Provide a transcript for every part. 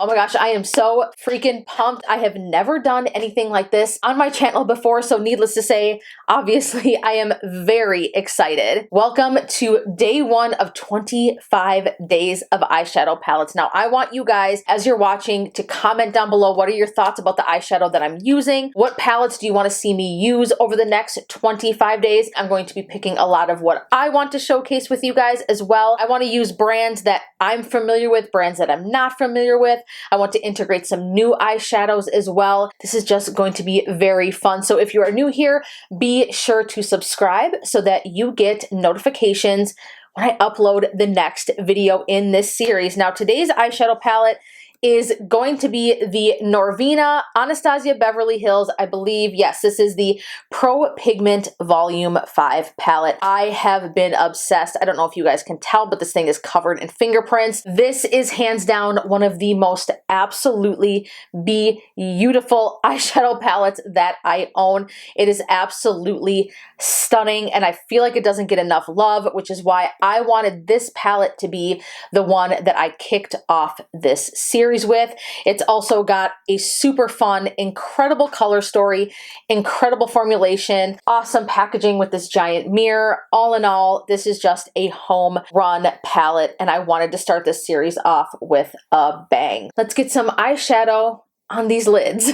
Oh my gosh, I am so freaking pumped. I have never done anything like this on my channel before, so needless to say, obviously I am very excited. Welcome to day 1 of 25 days of eyeshadow palettes. Now, I want you guys, as you're watching, to comment down below what are your thoughts about the eyeshadow that I'm using? What palettes do you want to see me use over the next 25 days? I'm going to be picking a lot of what I want to showcase with you guys as well. I want to use brands that I'm familiar with, brands that I'm not familiar with. I want to integrate some new eyeshadows as well. This is just going to be very fun. So if you are new here, be sure to subscribe so that you get notifications when I upload the next video in this series. Now, today's eyeshadow palette is going to be the Norvina Anastasia Beverly Hills, I believe. Yes, this is the Pro Pigment Volume 5 palette. I have been obsessed. I don't know if you guys can tell, but this thing is covered in fingerprints. This is hands down one of the most absolutely beautiful eyeshadow palettes that I own. It is absolutely stunning, and I feel like it doesn't get enough love, which is why I wanted this palette to be the one that I kicked off this series with. It's also got a super fun, incredible color story, incredible formulation, awesome packaging with this giant mirror. All in all, this is just a home run palette, and I wanted to start this series off with a bang. Let's get some eyeshadow on these lids.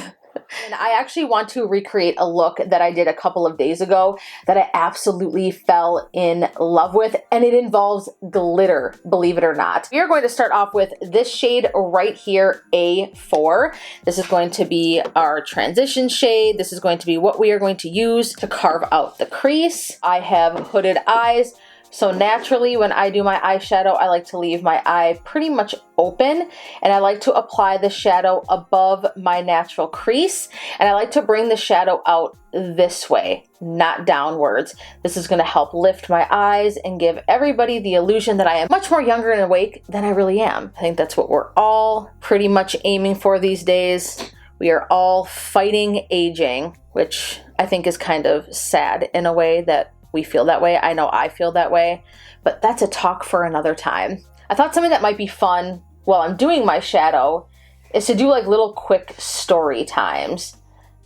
And I actually want to recreate a look that I did a couple of days ago that I absolutely fell in love with, and it involves glitter, believe it or not. We are going to start off with this shade right here, A4. This is going to be our transition shade. This is going to be what we are going to use to carve out the crease. I have hooded eyes. So naturally, when I do my eyeshadow, I like to leave my eye pretty much open, and I like to apply the shadow above my natural crease, and I like to bring the shadow out this way, not downwards. This is going to help lift my eyes and give everybody the illusion that I am much more younger and awake than I really am. I think that's what we're all pretty much aiming for these days. We are all fighting aging, which I think is kind of sad in a way that we feel that way. I know I feel that way, but that's a talk for another time. I thought something that might be fun while I'm doing my shadow is to do like little quick story times,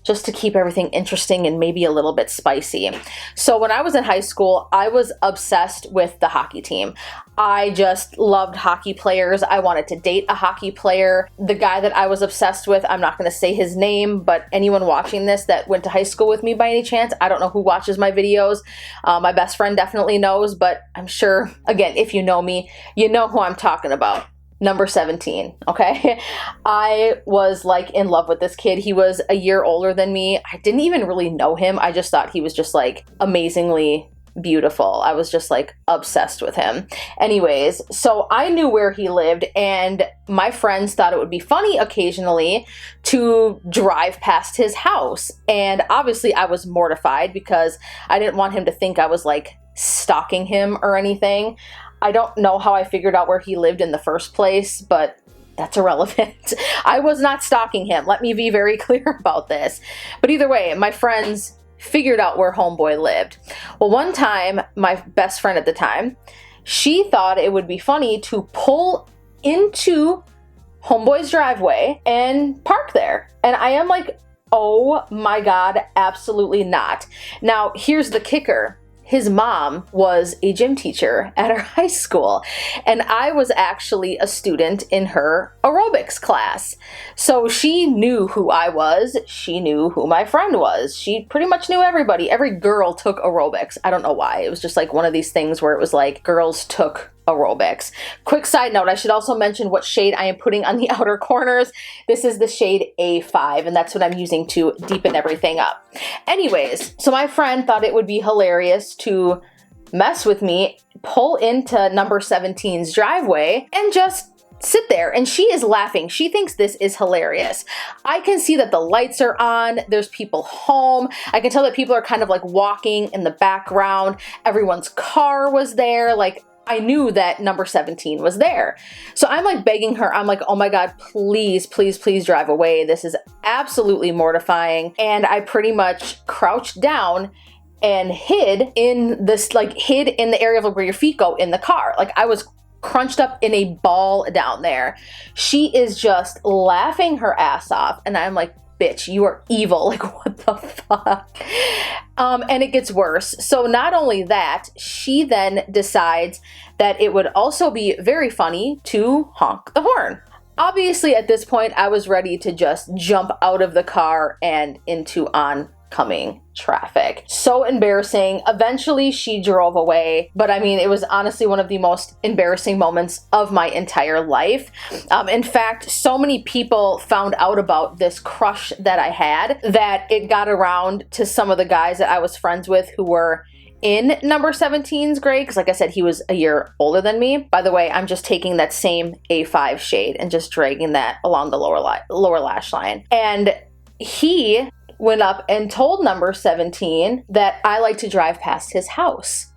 just to keep everything interesting and maybe a little bit spicy. So when I was in high school, I was obsessed with the hockey team. I just loved hockey players. I wanted to date a hockey player. The guy that I was obsessed with, I'm not going to say his name, but anyone watching this that went to high school with me by any chance, I don't know who watches my videos. My best friend definitely knows, but I'm sure, again, if you know me, you know who I'm talking about. Number 17, okay? I was like in love with this kid. He was a year older than me. I didn't even really know him. I just thought he was just like amazingly beautiful. I was just like obsessed with him. Anyways, so I knew where he lived, and my friends thought it would be funny occasionally to drive past his house. And obviously I was mortified because I didn't want him to think I was like stalking him or anything. I don't know how I figured out where he lived in the first place, but that's irrelevant. I was not stalking him. Let me be very clear about this. But either way, my friends figured out where homeboy lived. Well, one time, my best friend at the time, she thought it would be funny to pull into homeboy's driveway and park there. And I am like, oh my God, absolutely not. Now, here's the kicker. His mom was a gym teacher at our high school, and I was actually a student in her aerobics class. So she knew who I was. She knew who my friend was. She pretty much knew everybody. Every girl took aerobics. I don't know why. It was just like one of these things where it was like girls took aerobics. Quick side note, I should also mention what shade I am putting on the outer corners. This is the shade A5, and that's what I'm using to deepen everything up. Anyways, so my friend thought it would be hilarious to mess with me, pull into number 17's driveway, and just sit there, and she is laughing. She thinks this is hilarious. I can see that the lights are on. There's people home. I can tell that people are kind of like walking in the background. Everyone's car was there. Like, I knew that number 17 was there. So I'm like begging her. I'm like, oh my God, please, please, please drive away. This is absolutely mortifying. And I pretty much crouched down and hid in this, like hid in the area of where your feet go in the car. Like I was crunched up in a ball down there. She is just laughing her ass off, and I'm like, bitch, you are evil. Like, what the fuck? And it gets worse. So not only that, she then decides that it would also be very funny to honk the horn. Obviously, at this point, I was ready to just jump out of the car and into oncoming traffic. So embarrassing. Eventually, she drove away, but I mean, it was honestly one of the most embarrassing moments of my entire life. In fact, so many people found out about this crush that I had that it got around to some of the guys that I was friends with who were in number 17's grade, because like I said, he was a year older than me. By the way, I'm just taking that same A5 shade and just dragging that along the lower lash line. And he went up and told number 17 that I like to drive past his house,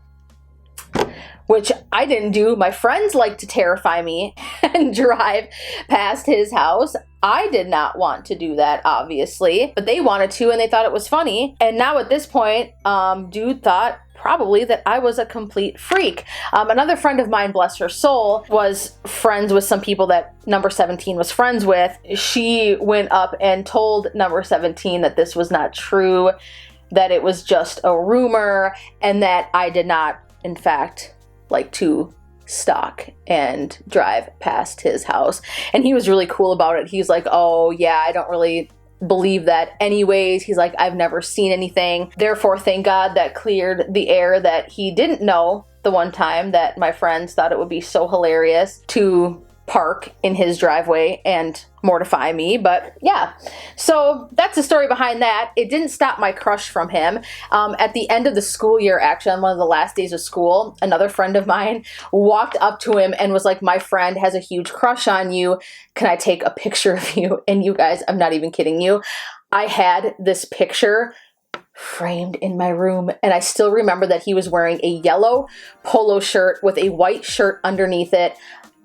which I didn't do. My friends like to terrify me and drive past his house. I did not want to do that, obviously, but they wanted to and they thought it was funny. And now at this point, dude thought probably that I was a complete freak. Another friend of mine, bless her soul, was friends with some people that number 17 was friends with. She went up and told number 17 that this was not true, that it was just a rumor, and that I did not, in fact, like to stalk and drive past his house. And he was really cool about it. He's like, oh yeah, I don't really believe that anyways. He's like, I've never seen anything. Therefore, thank God that cleared the air that he didn't know the one time that my friends thought it would be so hilarious to park in his driveway and mortify me. But yeah, so that's the story behind that. It didn't stop my crush from him. At the end of the school year, actually on one of the last days of school, another friend of mine walked up to him and was like, my friend has a huge crush on you. Can I take a picture of you? And you guys, I'm not even kidding you, I had this picture framed in my room, and I still remember that he was wearing a yellow polo shirt with a white shirt underneath it.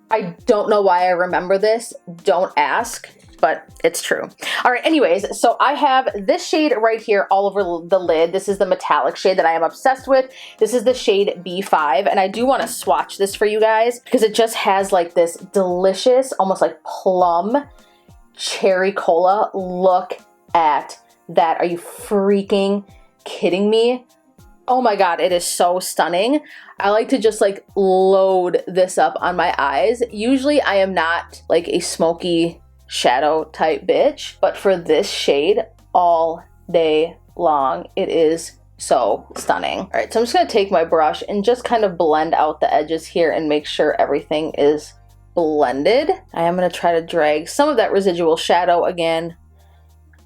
I don't know why I remember this. Don't ask, but it's true. All right, anyways, so I have this shade right here all over the lid. This is the metallic shade that I am obsessed with. This is the shade B5, and I do want to swatch this for you guys because it just has like this delicious, almost like plum cherry cola. Look at that. Are you freaking kidding me? Oh my God, it is so stunning. I like to just like load this up on my eyes. Usually I am not like a smoky shadow type bitch, but for this shade all day long, it is so stunning. All right, so I'm just gonna take my brush and just kind of blend out the edges here and make sure everything is blended. I am gonna try to drag some of that residual shadow again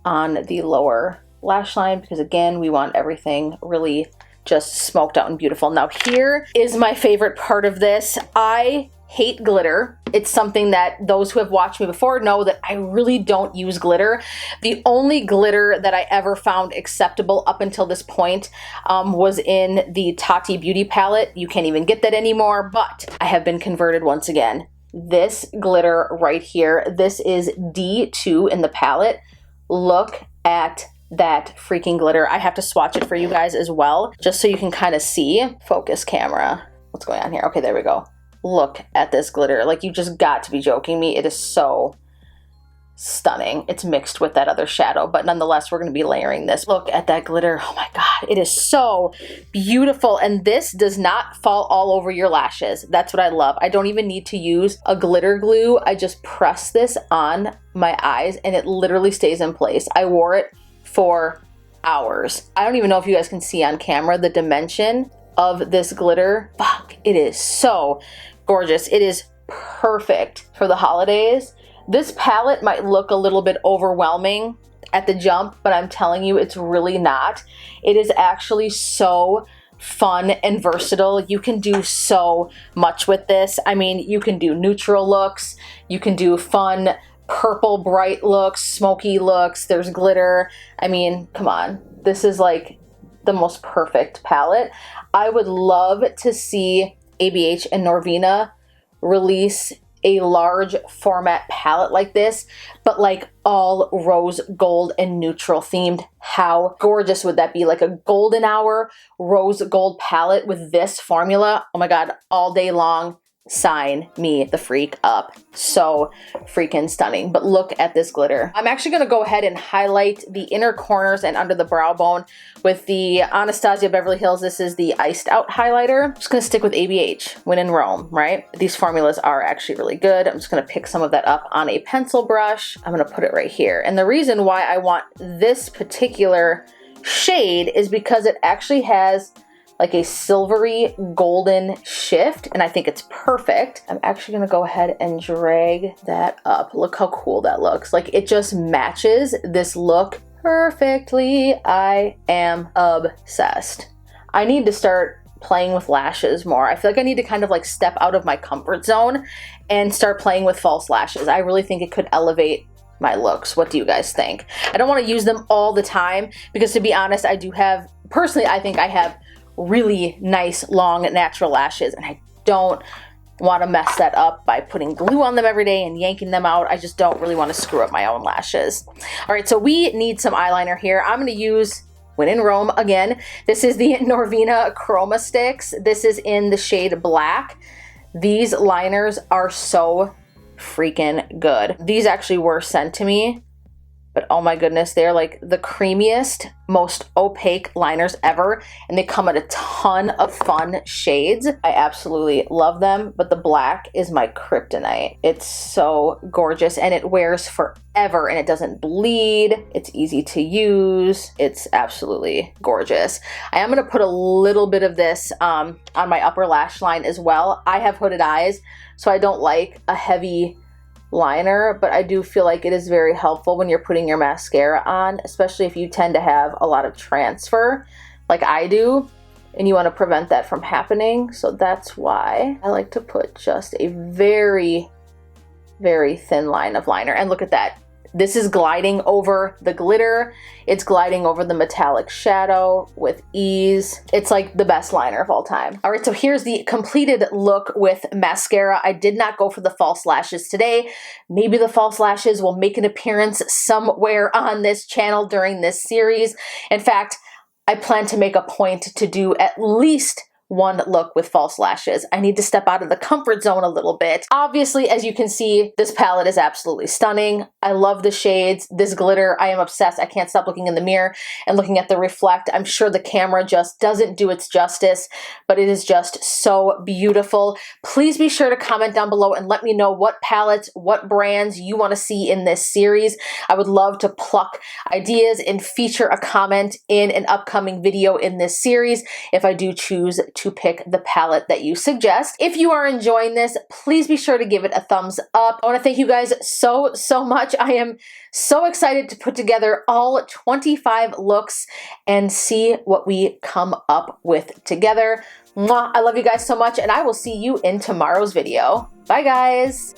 on the lower lash line because again, we want everything really just smoked out and beautiful. Now here is my favorite part of this. I hate glitter. It's something that those who have watched me before know that I really don't use glitter. The only glitter that I ever found acceptable up until this point was in the Tati Beauty palette. You can't even get that anymore, but I have been converted once again. This glitter right here, this is D2 in the palette. Look at that freaking glitter. I have to swatch it for you guys as well, just so you can kind of see. Focus camera. What's going on here? Okay, there we go. Look at this glitter. Like, you just got to be joking me. It is so stunning. It's mixed with that other shadow, but nonetheless, we're going to be layering this. Look at that glitter. Oh my God, it is so beautiful. And this does not fall all over your lashes. That's what I love. I don't even need to use a glitter glue. I just press this on my eyes and it literally stays in place. I wore it for hours. I don't even know if you guys can see on camera the dimension of this glitter. Fuck, it is so gorgeous. It is perfect for the holidays. This palette might look a little bit overwhelming at the jump, but I'm telling you, it's really not. It is actually so fun and versatile. You can do so much with this. I mean, you can do neutral looks, you can do fun purple bright looks, smoky looks, there's glitter. I mean, come on. This is like the most perfect palette. I would love to see ABH and Norvina release a large format palette like this, but like all rose gold and neutral themed. How gorgeous would that be? Like a golden hour rose gold palette with this formula. Oh my God, all day long. sign me the freak up. So freaking stunning. But look at this glitter. I'm actually going to go ahead and highlight the inner corners and under the brow bone with the Anastasia Beverly Hills. This is the Iced Out highlighter. I'm just going to stick with ABH, when in Rome, right? These formulas are actually really good. I'm just going to pick some of that up on a pencil brush. I'm going to put it right here. And the reason why I want this particular shade is because it actually has like a silvery golden shift, and I think it's perfect. I'm actually gonna go ahead and drag that up. Look how cool that looks. Like, it just matches this look perfectly. I am obsessed. I need to start playing with lashes more. I feel like I need to kind of like step out of my comfort zone and start playing with false lashes. I really think it could elevate my looks. What do you guys think? I don't want to use them all the time because, to be honest, I do have, personally, I think I have really nice long natural lashes, and I don't want to mess that up by putting glue on them every day and yanking them out. I just don't really want to screw up my own lashes. All right, so we need some eyeliner here. I'm going to use When in Rome again. This is the Norvina Chroma Sticks. This is in the shade Black. These liners are so freaking good. These actually were sent to me, but oh my goodness, they're like the creamiest, most opaque liners ever, and they come in a ton of fun shades. I absolutely love them, but the black is my kryptonite. It's so gorgeous, and it wears forever, and it doesn't bleed. It's easy to use. It's absolutely gorgeous. I am gonna put a little bit of this on my upper lash line as well. I have hooded eyes, so I don't like a heavy liner, but I do feel like it is very helpful when you're putting your mascara on, especially if you tend to have a lot of transfer like I do, and you want to prevent that from happening. So that's why I like to put just a very, very thin line of liner. And look at that. This is gliding over the glitter. It's gliding over the metallic shadow with ease. It's like the best liner of all time. All right, so here's the completed look with mascara. I did not go for the false lashes today. Maybe the false lashes will make an appearance somewhere on this channel during this series. In fact, I plan to make a point to do at least one look with false lashes. I need to step out of the comfort zone a little bit. Obviously, as you can see, this palette is absolutely stunning. I love the shades. This glitter, I am obsessed. I can't stop looking in the mirror and looking at the reflect. I'm sure the camera just doesn't do its justice, but it is just so beautiful. Please be sure to comment down below and let me know what palettes, what brands you want to see in this series. I would love to pluck ideas and feature a comment in an upcoming video in this series if I do choose to pick the palette that you suggest. If you are enjoying this, please be sure to give it a thumbs up. I want to thank you guys so much. I am so excited to put together all 25 looks and see what we come up with together. Mwah! I love you guys so much, and I will see you in tomorrow's video. Bye, guys.